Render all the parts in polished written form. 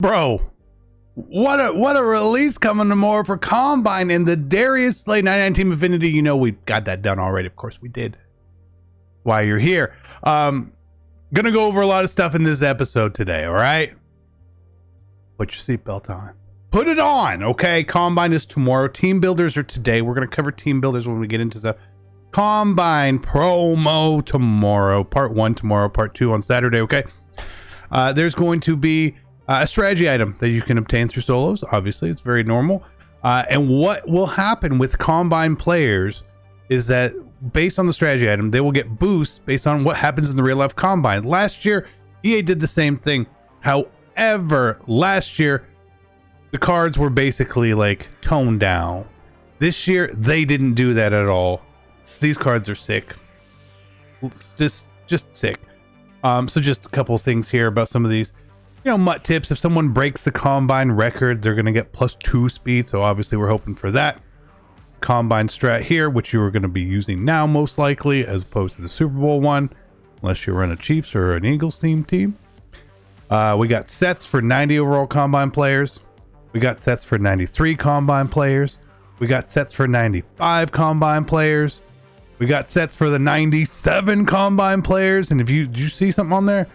Bro, what a release coming tomorrow for Combine and the Darius Slay 99 Team Affinity. You know we got that done already. Of course we did. Why you're here. Gonna go over a lot of stuff in this episode today, all right? Put your seatbelt on. Put it on, okay? Combine is tomorrow. Team builders are today. We're gonna cover team builders when we get into stuff. Combine promo tomorrow. Part 1 tomorrow, part 2 on Saturday, okay? There's going to be a strategy item that you can obtain through solos. Obviously, it's very normal. And what will happen with Combine players is that based on the strategy item, they will get boosts based on what happens in the real life Combine. Last year, EA did the same thing. However, last year, the cards were basically like toned down. This year, they didn't do that at all. These cards are sick. It's just sick. So just a couple things here about some of these. You know, MUT tips. If someone breaks the Combine record, they're going to get +2 speed. So obviously we're hoping for that. Combine strat here, which you are going to be using now most likely, as opposed to the Super Bowl one, unless you run a Chiefs or an Eagles team. We got sets for 90 overall Combine players. We got sets for 93 Combine players. We got sets for 95 Combine players. We got sets for the 97 Combine players. And if you see something on there,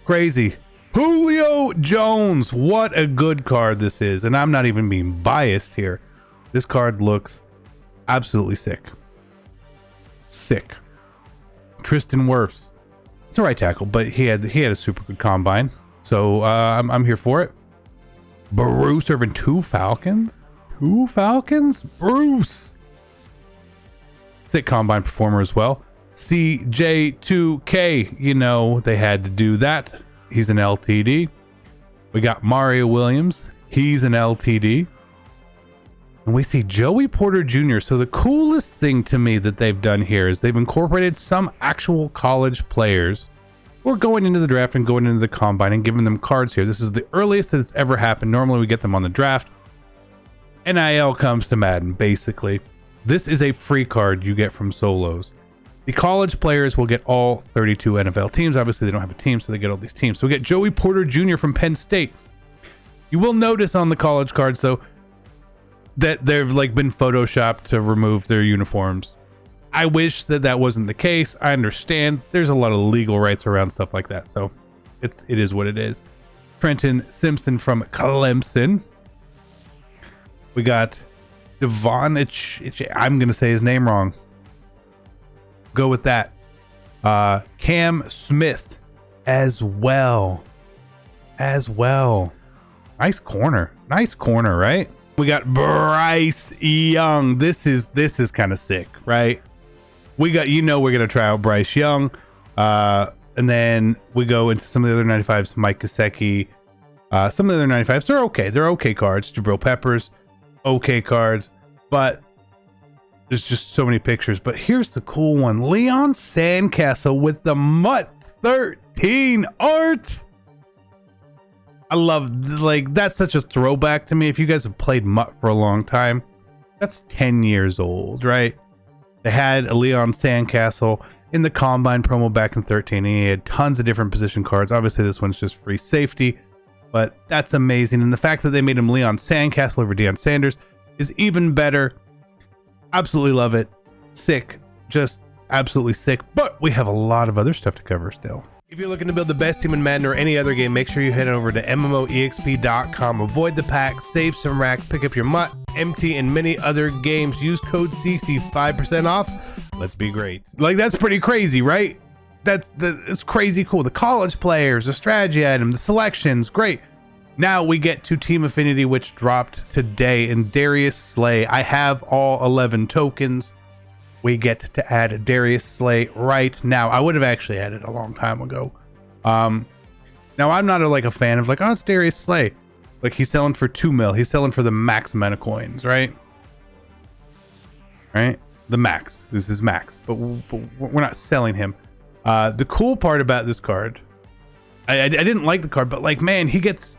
crazy. Julio Jones, what a good card this is. And I'm not even being biased here. This card looks absolutely sick. Sick. Tristan Wirfs. It's a right tackle, but he had a super good Combine. So I'm here for it. Bruce serving 2 Falcons. 2 Falcons? Bruce. Sick Combine performer as well. CJ2K, you know, they had to do that. He's an LTD. We got Mario Williams. He's an LTD. And we see Joey Porter Jr. So the coolest thing to me that they've done here is they've incorporated some actual college players who are going into the draft and going into the Combine and giving them cards here. This is the earliest that it's ever happened. Normally we get them on the draft. NIL comes to Madden, basically. This is a free card you get from solos. The college players will get all 32 NFL teams. Obviously, they don't have a team, so they get all these teams. So we get Joey Porter Jr. from Penn State. You will notice on the college cards, though, that they've like been photoshopped to remove their uniforms. I wish that wasn't the case. I understand. There's a lot of legal rights around stuff like that, so it is what it is. Trenton Simpson from Clemson. We got Devon. I'm gonna say his name wrong. Go with that. Cam Smith as well. Nice corner, right? We got Bryce Young. This is kind of sick, right? We got, you know, we're gonna try out Bryce Young, and then we go into some of the other 95s. Mike Gesicki. Some of the other 95s, they're okay cards. Jabril Peppers, okay cards, but there's just so many pictures. But here's the cool one. Leon Sandcastle with the MUT 13 art. I love, like, that's such a throwback to me. If you guys have played MUT for a long time, that's 10 years old, right? They had a Leon Sandcastle in the Combine promo back in 13. And he had tons of different position cards. Obviously, this one's just free safety, but that's amazing. And the fact that they made him Leon Sandcastle over Deion Sanders is even better. Absolutely love it. Sick. Just absolutely sick. But we have a lot of other stuff to cover still. If you're looking to build the best team in Madden or any other game, make sure you head over to MMOEXP.com. Avoid the packs, save some racks, pick up your MUT, MT, and many other games. Use code CC, 5% off. Let's be great. Like, that's pretty crazy, right? It's crazy cool. The college players, the strategy item, the selections, great. Now we get to Team Affinity, which dropped today, in Darius Slay. I have all 11 tokens. We get to add Darius Slay right now. I would have actually added a long time ago. Now I'm not a fan of it's Darius Slay. Like, he's selling for 2 mil. He's selling for the max amount of coins, right? Right? The max. This is max, but we're not selling him. The cool part about this card, I didn't like the card, but man, he gets,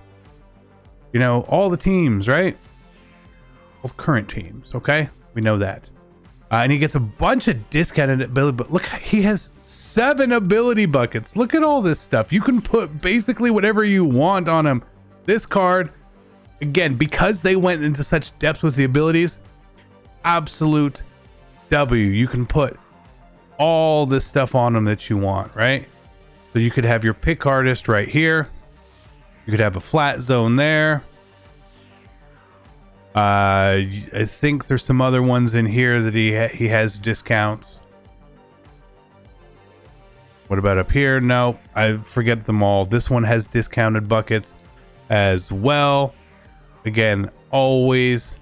all the teams, right? All current teams, okay? We know that. And he gets a bunch of discounted ability, but look, he has 7 ability buckets. Look at all this stuff. You can put basically whatever you want on him. This card, again, because they went into such depth with the abilities, absolute W. You can put all this stuff on them that you want, right? So you could have your pick artist right here. You could have a flat zone there. I think there's some other ones in here that he has discounts. What about up here? No, I forget them all. This one has discounted buckets as well. Again, always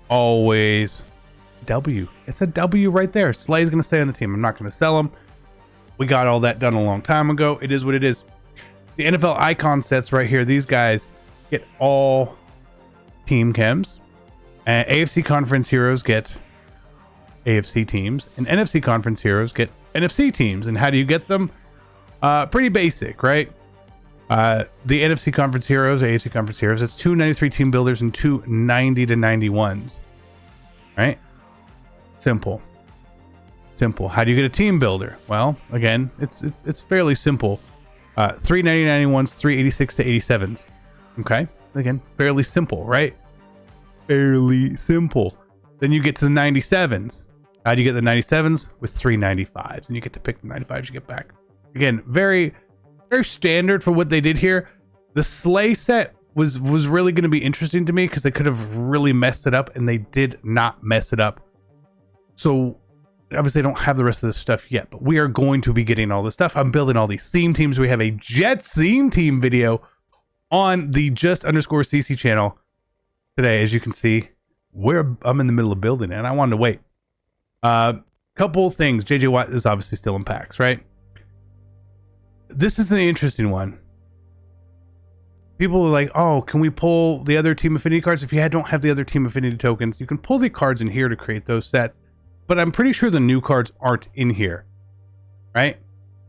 W. It's a W right there. Slay's going to stay on the team. I'm not going to sell him. We got all that done a long time ago. It is what it is. The NFL icon sets right here. These guys get all team chems. And AFC Conference Heroes get AFC teams. And NFC Conference Heroes get NFC teams. And how do you get them? Pretty basic, right? The NFC Conference Heroes, AFC Conference Heroes, it's 2 93 team builders and 2 90 to 91s. Right? Simple. How do you get a team builder? Well, again, it's fairly simple. 3 90 91s, 3 86 to 87s. Okay? Again, fairly simple, right? Fairly simple. Then you get to the 97s. How do you get the 97s? With 3 95s. And you get to pick the 95s you get back. Again, very standard for what they did here. The Slay set was really going to be interesting to me because they could have really messed it up, and they did not mess it up. So obviously I don't have the rest of this stuff yet, but we are going to be getting all this stuff. I'm building all these theme teams. We have a Jets theme team video on the just_CC channel today. As you can see, I'm in the middle of building it, and I wanted to wait. Couple things. JJ Watt is obviously still in packs, right? This is an interesting one. People are like, oh, can we pull the other team affinity cards? If you don't have the other team affinity tokens, you can pull the cards in here to create those sets. But I'm pretty sure the new cards aren't in here, right?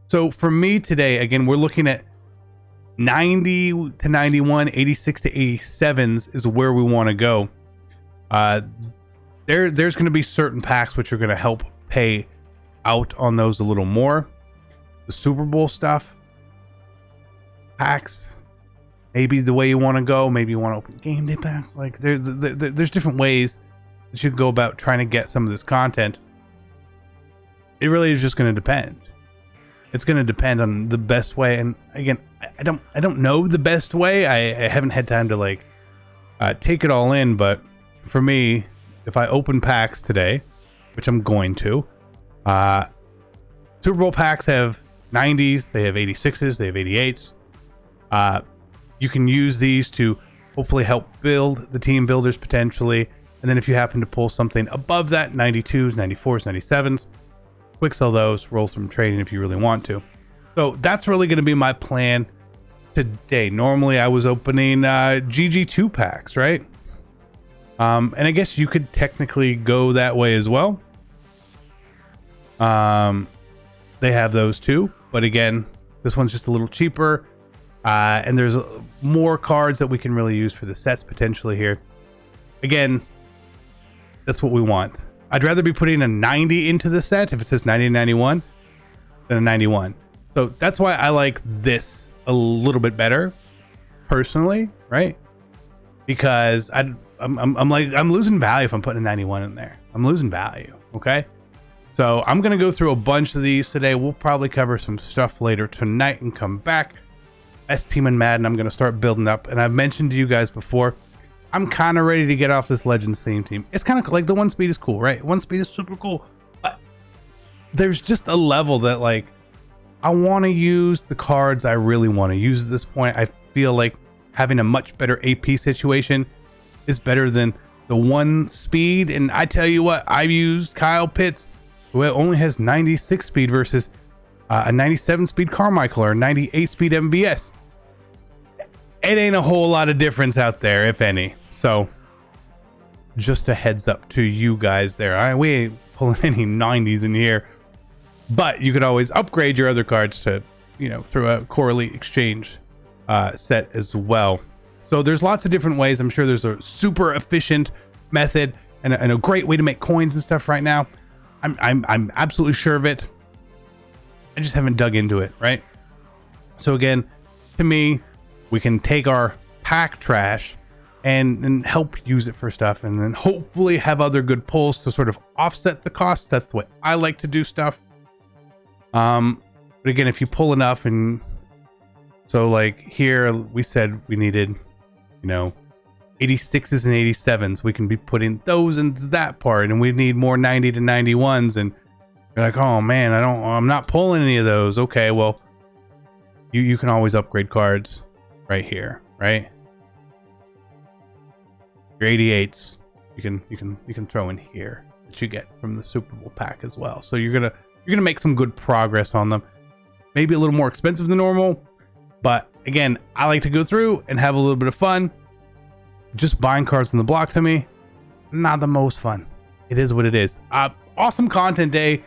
So for me today, again, we're looking at 90 to 91, 86 to 87s is where we want to go. There's going to be certain packs which are going to help pay out on those a little more. The Super Bowl stuff, packs, maybe the way you want to go. Maybe you want to open game day pack. Like there's different ways that you can go about trying to get some of this content. It really is just going to depend. It's going to depend on the best way. And again, I don't know the best way. I haven't had time to like take it all in. But for me, if I open packs today, which I'm going to, Super Bowl packs have 90s, they have 86s, they have 88s. You can use these to hopefully help build the team builders potentially. And then if you happen to pull something above that, 92s, 94s, 97s, quick sell those, roll some trading if you really want to. So that's really going to be my plan today. Normally I was opening GG2 packs, right? And I guess you could technically go that way as well. They have those too, but again, this one's just a little cheaper. And there's more cards that we can really use for the sets potentially here. Again, that's what we want. I'd rather be putting a 90 into the set if it says 90 to 91 than a 91. So that's why I like this a little bit better personally, right? Because I'm losing value if I'm putting a 91 in there. I'm losing value, okay? So I'm going to go through a bunch of these today. We'll probably cover some stuff later tonight and come back. Best team in Madden, I'm going to start building up. And I've mentioned to you guys before, I'm kind of ready to get off this Legends theme team. It's kind of like the 1 speed is cool, right? 1 speed is super cool. But there's just a level that like, I want to use the cards I really want to use at this point. I feel like having a much better AP situation is better than the 1 speed. And I tell you what, I've used Kyle Pitts, who only has 96 speed versus a 97 speed Carmichael or a 98 speed MVS. It ain't a whole lot of difference out there, if any. So just a heads up to you guys there. We ain't pulling any 90s in here, but you could always upgrade your other cards to, through a Correlate exchange set as well. So there's lots of different ways. I'm sure there's a super efficient method and a great way to make coins and stuff right now. I'm absolutely sure of it. I just haven't dug into it, right? So again, to me, we can take our pack trash and help use it for stuff, and then hopefully have other good pulls to sort of offset the cost. That's the way I like to do stuff. But again, if you pull enough, and so like here we said we needed, you know, 86s and 87s, we can be putting those into that part, and we need more 90 to 91s, and you're like, oh man, I'm not pulling any of those. Okay, well, you can always upgrade cards right here, right? Your 88s you can throw in here that you get from the Super Bowl pack as well. So you're gonna make some good progress on them. Maybe a little more expensive than normal, but again, I like to go through and have a little bit of fun. Just buying cards in the block to me, not the most fun. It is what it is. Awesome content day.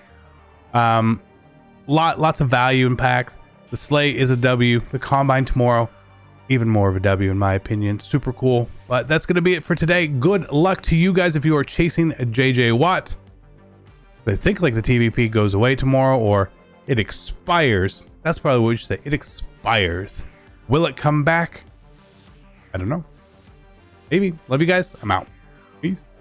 Lots of value in packs. The sleigh is a W. The combine tomorrow, even more of a W in my opinion. Super cool. But that's going to be it for today. Good luck to you guys if you are chasing a JJ Watt. I think like the TVP goes away tomorrow, or it expires. That's probably what you should say. It expires. Will it come back? I don't know. Maybe. Love you guys. I'm out. Peace.